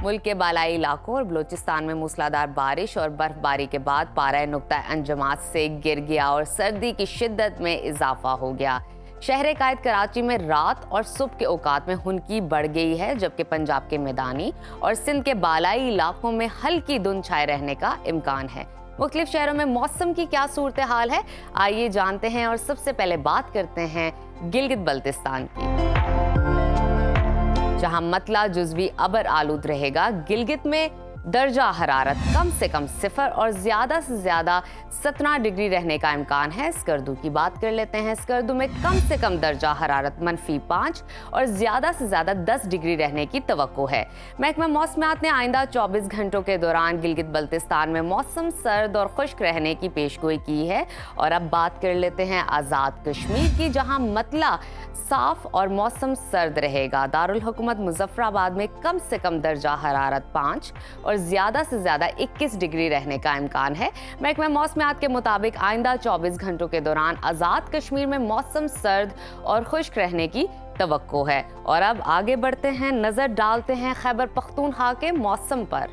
मुल्क के बालाई इलाकों और बलूचिस्तान में मूसलाधार बारिश और बर्फबारी के बाद पारा नुक्ता अंजमात से गिर गया और सर्दी की शिद्दत में इजाफा हो गया। शहर कायद कराची में रात और सुबह के औकात में हुनकी बढ़ गई है, जबकि पंजाब के मैदानी और सिंध के बालाई इलाकों में हल्की धुंध छाए रहने का इम्कान है। मुख्तलिफ शहरों में मौसम की क्या सूरत हाल है, आइए जानते हैं। और सबसे पहले बात करते हैं गिलगित बल्तिस्तान की, जहां मतला जुज़वी अबर आलूद रहेगा। गिलगित में दर्जा हरारत कम से कम 0 और ज़्यादा से ज़्यादा 17 डिग्री रहने का इम्कान है। स्कर्दू की बात कर लेते हैं। स्कर्दू में कम से कम दर्जा हरारत -5 और ज़्यादा से ज़्यादा 10 डिग्री रहने की तवक्को है। महकमा मौसमियात ने आइंदा 24 घंटों के दौरान गिलगित बल्तिस्तान में मौसम सर्द और खुश्क रहने की पेशगोई की है। और अब बात कर लेते हैं आज़ाद कश्मीर की, जहाँ मतला साफ और मौसम सर्द रहेगा। दारुल हुकूमत मुजफ्फराबाद में कम से कम दर्जा हरारत 5 और ज़्यादा से ज़्यादा 21 डिग्री रहने का इम्कान है। महकमा मौसमियात के मुताबिक आइंदा 24 घंटों के दौरान आज़ाद कश्मीर में मौसम सर्द और खुश्क रहने की तवक्को है। और अब आगे बढ़ते हैं, नज़र डालते हैं खैबर पख्तूनख्वा के मौसम पर,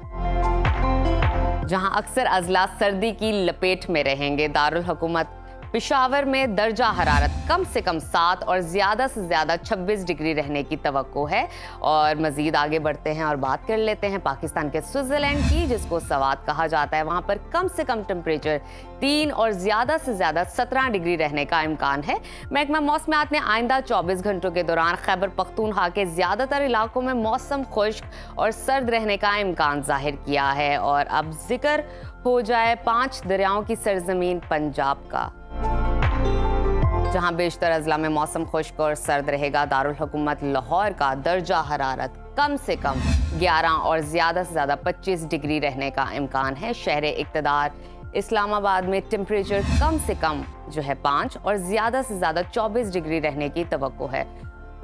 जहां अक्सर अजला सर्दी की लपेट में रहेंगे। दारुल हुकूमत पेशावर में दर्जा हरारत कम से कम 7 और ज़्यादा से ज़्यादा 26 डिग्री रहने की तवक्को है। और मज़ीद आगे बढ़ते हैं और बात कर लेते हैं पाकिस्तान के स्विट्ज़रलैंड की, जिसको सवात कहा जाता है। वहाँ पर कम से कम टेम्परेचर 3 और ज़्यादा से ज़्यादा 17 डिग्री रहने का इम्कान है। महकमा मौसमियात ने आइंदा 24 घंटों के दौरान खैबर पख्तूनख्वा के ज़्यादातर इलाकों में मौसम खुश्क और सर्द रहने का इम्कान जाहिर किया है। और अब जिक्र हो जाए 5 दरियाओं की सरजमीन पंजाब का, जहां बेशतर अजला में मौसम खुश्क और सर्द रहेगा। दारुल हुकूमत लाहौर का दर्जा हरारत कम से कम 11 और ज़्यादा से ज़्यादा 25 डिग्री रहने का इम्कान है। शहर इक़्तिदार इस्लामाबाद में टेम्परेचर कम से कम 5 और ज़्यादा से ज़्यादा 24 डिग्री रहने की तवक्को है।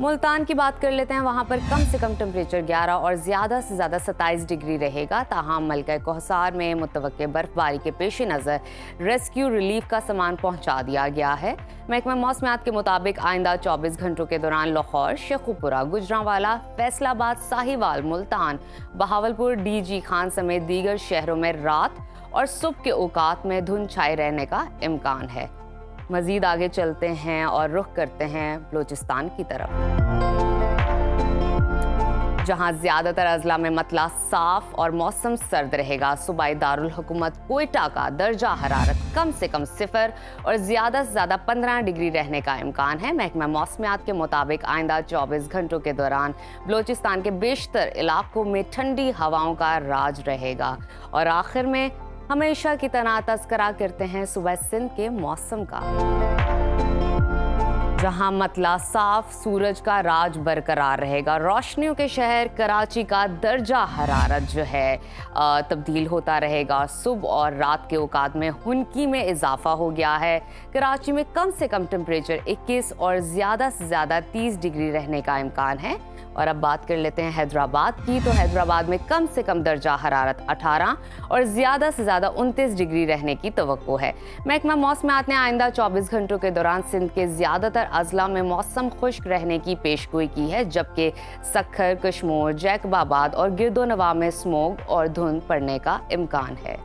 मुल्तान की बात कर लेते हैं। वहाँ पर कम से कम टेम्परेचर 11 और ज़्यादा से ज़्यादा 27 डिग्री रहेगा। ताहम मलका कोहसार में मुतवक्के बर्फबारी के पेश नज़र रेस्क्यू रिलीफ का सामान पहुँचा दिया गया है। महकमा मौसमियात के मुताबिक आइंदा 24 घंटों के दौरान लाहौर, शेखुपुरा, गुजरांवाला, फैसलाबाद, साहिवाल, मुल्तान, बहावलपुर, DG खान समेत दीगर शहरों में रात और सुबह के औकात में धुंध छाए रहने का इम्कान है। मजीद आगे चलते हैं और रुख करते हैं बलूचिस्तान की तरफ, जहां ज्यादातर अजला में मतला साफ और मौसम सर्द रहेगा। सूबाई दारुल हुकूमत कोयटा का दर्जा हरारत कम से कम 0 और ज़्यादा से ज़्यादा 15 डिग्री रहने का इम्कान है। महकमा मौसमियात के मुताबिक आइंदा 24 घंटों के दौरान बलूचिस्तान के बेशतर इलाकों में ठंडी हवाओं का राज रहेगा। और आखिर में हमेशा की तरह तज़किरा करते हैं सुबह सिंध के मौसम का, जहां मतला साफ सूरज का राज बरकरार रहेगा। रोशनियों के शहर कराची का दर्जा हरारत तब्दील होता रहेगा। सुबह और रात के औकात में हुनकी में इजाफा हो गया है। कराची में कम से कम टेम्परेचर 21 और ज़्यादा से ज़्यादा 30 डिग्री रहने का इम्कान है। और अब बात कर लेते हैं हैदराबाद की, तो हैदराबाद में कम से कम दर्जा हरारत 18 और ज़्यादा से ज़्यादा 29 डिग्री रहने की तवक्को है। महकमा मौसमियात ने आइंदा 24 घंटों के दौरान सिंध के ज़्यादातर अजला में मौसम खुश्क रहने की पेशगोई की है, जबकि सक्खर, कशमोर, जैकबाबाद और गिरदोनवा में स्मोग और धुंध पड़ने का इम्कान है।